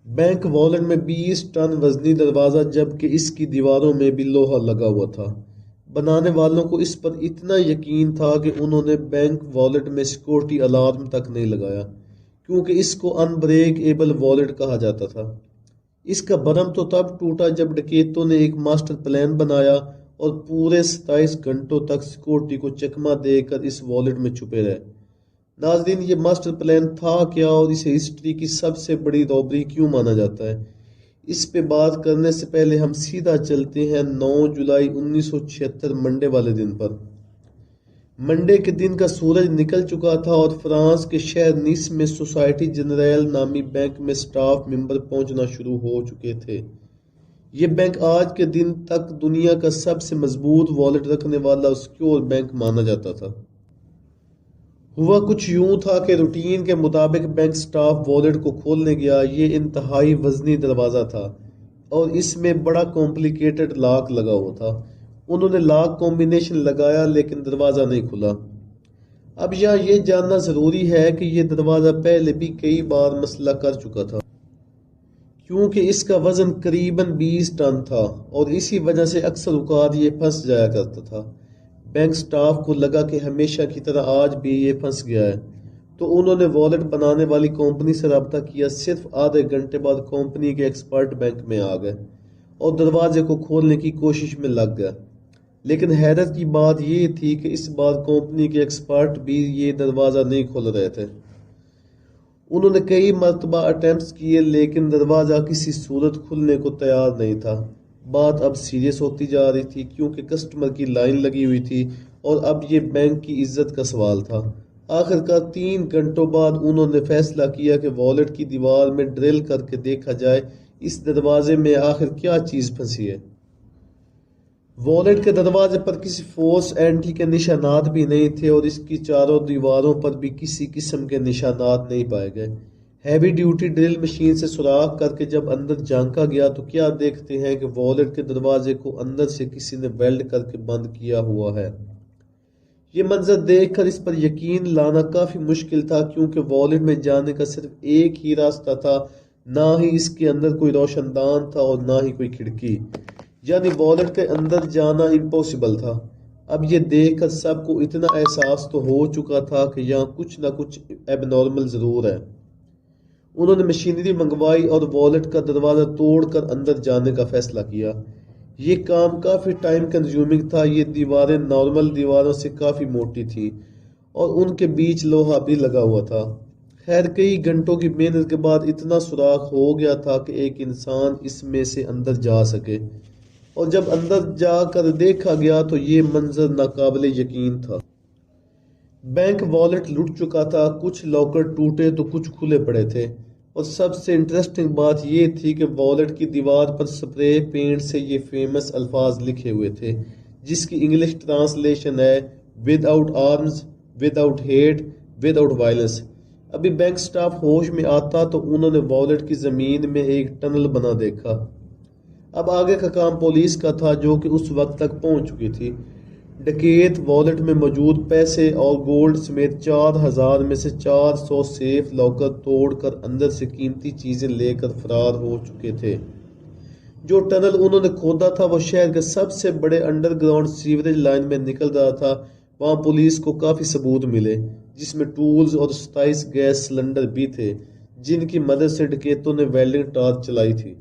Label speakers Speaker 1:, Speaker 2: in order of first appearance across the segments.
Speaker 1: Bank wallet में 20 ton वजनी दरवाज़ा जबकि इसकी दीवारों में भी लोहा लगा हुआ था। बनाने वालों को इस पर इतना यकीन था कि उन्होंने बैंक वॉलेट में सिक्योरिटी अलार्म तक नहीं लगाया, क्योंकि इसको अनब्रेकेबल वॉलेट कहा जाता था। इसका भरम तो तब टूटा जब डकैतों ने एक मास्टर प्लान बनाया और पूरे 27 घंटों तक सिक्योरिटी को चकमा देकर इस वॉलेट में छुपे रहे। नाजरीन, ये मास्टर प्लान था क्या और इसे हिस्ट्री की सबसे बड़ी रॉबरी क्यों माना जाता है? इस पे बात करने से पहले हम सीधा चलते हैं 9 जुलाई 1976 मंडे वाले दिन पर। मंडे के दिन का सूरज निकल चुका था और फ्रांस के शहर निस में सोसाइटी जनरल नामी बैंक में स्टाफ मेंबर पहुंचना शुरू हो चुके थे। ये बैंक आज के दिन तक दुनिया का सबसे मजबूत वॉलेट रखने वाला सिक्योर बैंक माना जाता था। हुआ कुछ यूं था कि रूटीन के मुताबिक बैंक स्टाफ वॉलेट को खोलने गया। ये इंतहाई वजनी दरवाज़ा था और इसमें बड़ा कॉम्प्लिकेटेड लॉक लगा हुआ था। उन्होंने लॉक कॉम्बिनेशन लगाया लेकिन दरवाज़ा नहीं खुला। अब यहाँ ये जानना ज़रूरी है कि ये दरवाज़ा पहले भी कई बार मसला कर चुका था, क्योंकि इसका वज़न करीबन 20 टन था और इसी वजह से अक्सर औकात ये फंस जाया करता था। बैंक स्टाफ को लगा कि हमेशा की तरह आज भी ये फंस गया है, तो उन्होंने वॉलेट बनाने वाली कंपनी से रब्ता किया। सिर्फ आधे घंटे बाद कंपनी के एक्सपर्ट बैंक में आ गए और दरवाजे को खोलने की कोशिश में लग गए। लेकिन हैरत की बात ये थी कि इस बार कंपनी के एक्सपर्ट भी ये दरवाज़ा नहीं खोल रहे थे। उन्होंने कई मरतबा अटेम्प्ट्स किए लेकिन दरवाज़ा किसी सूरत खुलने को तैयार नहीं था। बात अब सीरियस होती जा रही थी, क्योंकि कस्टमर की लाइन लगी हुई थी और अब ये बैंक की इज्जत का सवाल था। आखिरकार 3 घंटों बाद उन्होंने फैसला किया कि वॉलेट की दीवार में ड्रिल करके देखा जाए इस दरवाजे में आखिर क्या चीज़ फंसी है। वॉलेट के दरवाजे पर किसी फोर्स एंट्री के निशानात भी नहीं थे और इसकी चारों दीवारों पर भी किसी किस्म के निशानात नहीं पाए गए। हैवी ड्यूटी ड्रिल मशीन से सुराख करके जब अंदर झांका गया तो क्या देखते हैं कि वॉलेट के दरवाजे को अंदर से किसी ने वेल्ड करके बंद किया हुआ है। ये मंजर देखकर इस पर यकीन लाना काफी मुश्किल था, क्योंकि वॉलेट में जाने का सिर्फ एक ही रास्ता था। ना ही इसके अंदर कोई रोशनदान था और ना ही कोई खिड़की, यानी वॉलेट के अंदर जाना इम्पॉसिबल था। अब ये देखकर सबको इतना एहसास तो हो चुका था कि यहाँ कुछ ना कुछ एबनॉर्मल जरूर है। उन्होंने मशीनरी मंगवाई और वॉलेट का दरवाज़ा तोड़कर अंदर जाने का फैसला किया। ये काम काफ़ी टाइम कंज्यूमिंग था। ये दीवारें नॉर्मल दीवारों से काफ़ी मोटी थी और उनके बीच लोहा भी लगा हुआ था। खैर, कई घंटों की मेहनत के बाद इतना सुराख हो गया था कि एक इंसान इसमें से अंदर जा सके, और जब अंदर जाकर देखा गया तो ये मंजर नाकाबिले यकीन था। बैंक वॉलेट लुट चुका था, कुछ लॉकर टूटे तो कुछ खुले पड़े थे, और सबसे इंटरेस्टिंग बात यह थी कि वॉलेट की दीवार पर स्प्रे पेंट से ये फेमस अल्फाज लिखे हुए थे, जिसकी इंग्लिश ट्रांसलेशन है without arms, without hate, without violence. अभी बैंक स्टाफ होश में आता तो उन्होंने वॉलेट की जमीन में एक टनल बना देखा। अब आगे का काम पुलिस का था, जो कि उस वक्त तक पहुंच चुकी थी। डकैत वॉलेट में मौजूद पैसे और गोल्ड समेत 4000 में से 400 सेफ लॉकर तोड़कर अंदर से कीमती चीजें लेकर फरार हो चुके थे। जो टनल उन्होंने खोदा था वो शहर के सबसे बड़े अंडरग्राउंड सीवरेज लाइन में निकल रहा था। वहां पुलिस को काफी सबूत मिले, जिसमें टूल्स और 27 गैस सिलेंडर भी थे, जिनकी मदद से डकैतों ने वेल्डिंग टॉर्च चलाई थी।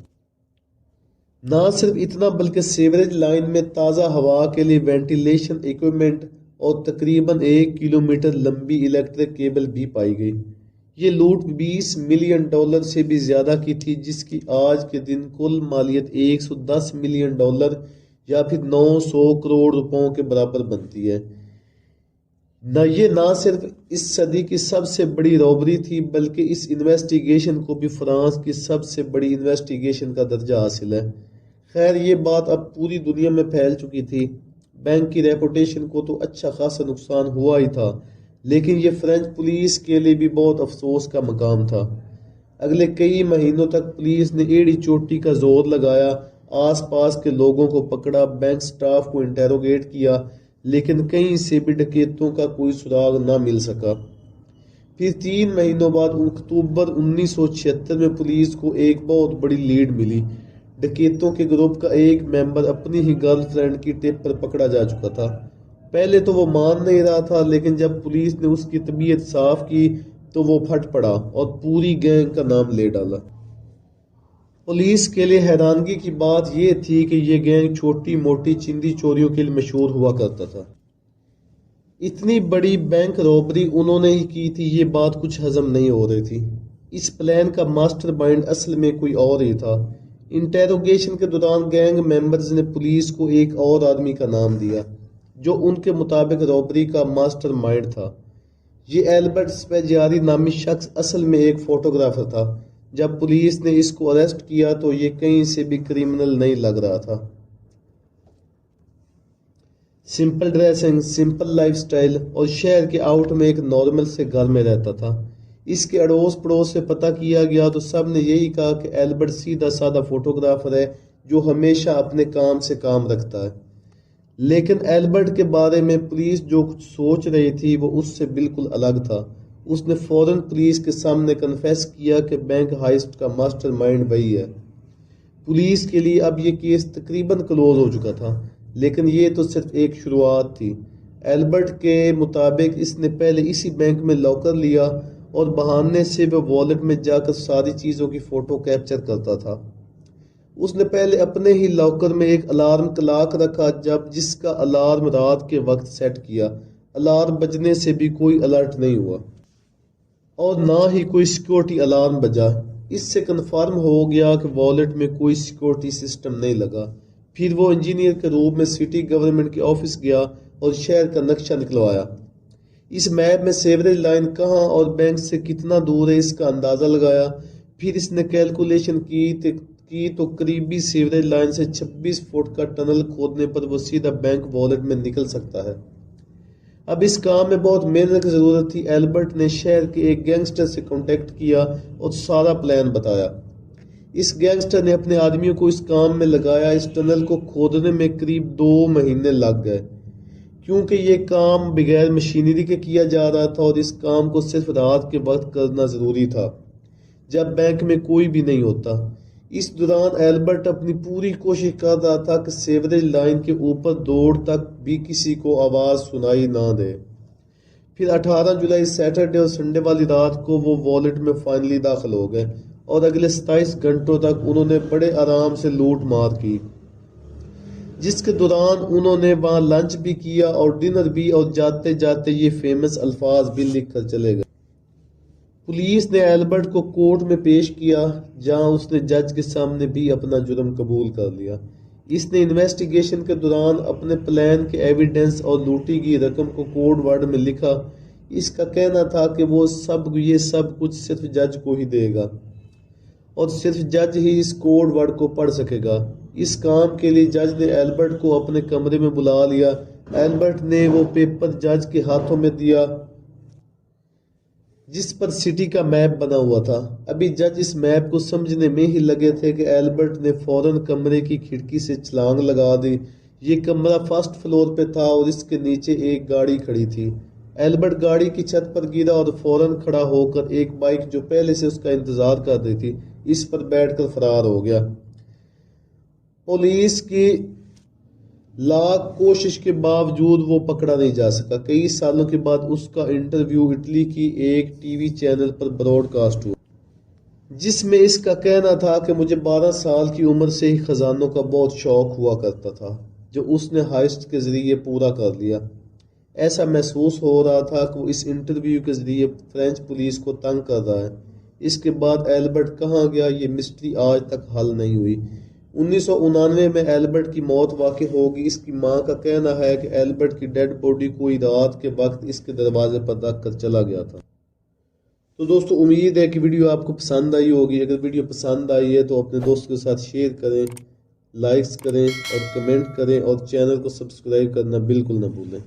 Speaker 1: ना सिर्फ इतना, बल्कि सीवरेज लाइन में ताज़ा हवा के लिए वेंटिलेशन इक्विपमेंट और तकरीबन 1 किलोमीटर लंबी इलेक्ट्रिक केबल भी पाई गई। ये लूट $20 मिलियन से भी ज़्यादा की थी, जिसकी आज के दिन कुल मालियत $110 मिलियन या फिर 900 करोड़ रुपयों के बराबर बनती है। ना सिर्फ इस सदी की सबसे बड़ी रॉबरी थी, बल्कि इस इन्वेस्टिगेशन को भी फ्रांस की सबसे बड़ी इन्वेस्टिगेशन का दर्जा हासिल है। खैर, ये बात अब पूरी दुनिया में फैल चुकी थी। बैंक की रेपुटेशन को तो अच्छा खासा नुकसान हुआ ही था, लेकिन ये फ्रेंच पुलिस के लिए भी बहुत अफसोस का मकाम था। अगले कई महीनों तक पुलिस ने एड़ी चोटी का जोर लगाया, आसपास के लोगों को पकड़ा, बैंक स्टाफ को इंटेरोगेट किया, लेकिन कहीं से भी डकैतों का कोई सुराग ना मिल सका। پھر 3 مہینوں بعد اکتوبر 1976 میں پولیس کو ایک بہت بڑی لیڈ ملی۔ ڈکیتوں کے گروپ کا ایک ممبر اپنی ہی گرل فرینڈ کی ٹپ پر پکڑا جا چکا تھا۔ پہلے تو وہ مان نہیں رہا تھا، لیکن جب پولیس نے اس کی طبیعت صاف کی تو وہ پھٹ پڑا اور پوری گینگ کا نام لے ڈالا۔ پولیس کے لیے حیرانگی کی بات یہ تھی کہ یہ گینگ چھوٹی موٹی چندی چوریوں کے لیے مشہور ہوا کرتا تھا۔ اتنی بڑی بینک روبری انہوں نے ہی کی تھی، یہ بات کچھ ہضم نہیں ہو رہی تھی۔ اس پلان کا ماسٹر مائنڈ اصل میں کوئی اور ہی تھا۔ انٹیروگیشن کے دوران گینگ ممبرز نے پولیس کو ایک اور آدمی کا نام دیا جو ان کے مطابق روبری کا ماسٹر مائنڈ تھا۔ یہ ایلبرٹ سپیجیاری نامی شخص اصل میں ایک فوٹوگرافر تھا۔ جب پولیس نے اس کو اریسٹ کیا تو یہ کہیں سے بھی کرمنل نہیں لگ رہا تھا۔ Simple dressing, simple life style اور شہر کے آؤٹ میں ایک نارمل سے گھر میں رہتا تھا۔ اس کے اڑوس پڑوس سے پتہ کیا گیا تو سب نے یہی کہا کہ ایلبرٹ سیدھا سادہ فوٹوگرافر ہے جو ہمیشہ اپنے کام سے کام رکھتا ہے۔ لیکن ایلبرٹ کے بارے میں پولیس جو کچھ سوچ رہی تھی وہ اس سے بالکل الگ تھا۔ اس نے فوراً پولیس کے سامنے کنفیس کیا کہ بینک ہائسٹ کا ماسٹر مائنڈ وہی ہے۔ پولیس کے لیے اب یہ کیس تقریباً کلوز ہو چکا تھا، لیکن یہ تو صرف ایک شروعات تھی۔ ایلبرٹ کے مطابق اس نے پہلے اسی بینک میں لاکر لیا اور بہانے سے وہ والیٹ میں جا کر ساری چیزوں کی فوٹو کیپچر کرتا تھا۔ اس نے پہلے اپنے ہی لاکر میں ایک الارم کلاک رکھا جس کا الارم رات کے وقت سیٹ کیا۔ الارم بجنے سے بھی کوئی الرٹ نہیں ہوا اور نہ ہی کوئی سیکورٹی الارم بجا۔ اس سے کنفرم ہو گیا کہ والیٹ میں کوئی سیکورٹی سسٹم نہیں لگا۔ پھر وہ انجینئر کے روپ میں سٹی گورنمنٹ کے آفس گیا اور شہر کا نقشہ نکلوایا۔ اس میپ میں سیوریج لائن کہاں اور بینک سے کتنا دور ہے اس کا اندازہ لگایا۔ پھر اس نے کیلکولیشن کی تو قریبی سیوریج لائن سے 26 فٹ کا ٹنل کھودنے پر وہ سیدھا بینک والیٹ میں نکل سکتا ہے۔ اب اس کام میں بہت محنت کی ضرورت تھی۔ ایلبرٹ نے شہر کے ایک گینگسٹر سے کانٹیکٹ کیا اور سارا پلان بتایا۔ اس گینگسٹر نے اپنے آدمیوں کو اس کام میں لگایا۔ اس ٹنل کو کھودنے میں قریب 2 مہینے لگ گئے کیونکہ یہ کام بغیر مشینری کے کیا جا رہا تھا اور اس کام کو صرف رات کے وقت کرنا ضروری تھا جب بینک میں کوئی بھی نہیں ہوتا۔ اس دوران ایلبرٹ اپنی پوری کوشش کر رہا تھا کہ سیوریج لائن کے اوپر دوڑ تک بھی کسی کو آواز سنائی نہ دے۔ پھر 18 جولائی سیٹرڈے اور سنڈے والی رات کو وہ والیٹ میں فائنلی داخل ہو گئے اور اگلے 27 گھنٹوں تک انہوں نے بڑے آرام سے لوٹ مار کی، جس کے دوران انہوں نے وہاں لنچ بھی کیا اور ڈنر بھی، اور جاتے جاتے یہ فیمس الفاظ بھی لکھ کر چلے گئے۔ پولیس نے ایلبرٹ کو کورٹ میں پیش کیا جہاں اس نے جج کے سامنے بھی اپنا جرم قبول کر لیا۔ اس نے انویسٹیگیشن کے دوران اپنے پلان کے ایویڈنس اور لوٹی گئی رقم کو کوڈ ورڈ میں لکھا۔ اس کا کہنا تھا کہ وہ یہ سب کچھ صرف جج کو ہی دے گا اور صرف جج ہی اس کوڈ ورڈ کو پڑھ سکے گا۔ اس کام کے لیے جج نے ایلبرٹ کو اپنے کمرے میں بلا لیا۔ ایلبرٹ نے وہ پیپر جج کے ہاتھوں میں دیا جس پر سٹی کا میپ بنا ہوا تھا۔ ابھی جج اس میپ کو سمجھنے میں ہی لگے تھے کہ ایلبرٹ نے فوراً کمرے کی کھڑکی سے چھلانگ لگا دی۔ یہ کمرہ فرسٹ فلور پہ تھا اور اس کے نیچے ایک گاڑی کھڑی تھی۔ ایلبرٹ گاڑی کی چھت پر گرا اور فوراً کھڑا ہو کر ایک بائک جو پہلے سے اس کا انتظار کر رہی تھی اس پر بیٹھ کر فرار ہو گیا۔ پولیس کی لاکھ کوشش کے باوجود وہ پکڑا نہیں جا سکا۔ کئی سالوں کے بعد اس کا انٹرویو اٹلی کی ایک ٹی وی چینل پر براڈ کاسٹ ہوا جس میں اس کا کہنا تھا کہ مجھے 12 سال کی عمر سے ہی خزانوں کا بہت شوق ہوا کرتا تھا جو اس نے ہائسٹ کے ذریعے پورا کر لیا۔ ایسا محسوس ہو رہا تھا کہ وہ اس انٹرویو کے ذریعے فرینچ پولیس کو تنگ کر رہا ہے۔ اس کے بعد ایلبرٹ کہاں گیا یہ مسٹری آج تک حل نہیں ہوئی۔ 1999 میں ایلبرٹ کی موت واقع ہوگی۔ اس کی ماں کا کہنا ہے کہ ایلبرٹ کی ڈیڈ باڈی کوئی رات کے وقت اس کے دروازے پر رکھ کر چلا گیا تھا۔ تو دوستو امید ہے کہ ویڈیو آپ کو پسند آئی ہوگی۔ اگر ویڈیو پسند آئی ہے تو اپنے دوست کے ساتھ شیئر کریں، لائکس کریں اور کمنٹ کریں اور چینل کو سبسکرائب کرنا بالکل نہ بھولیں۔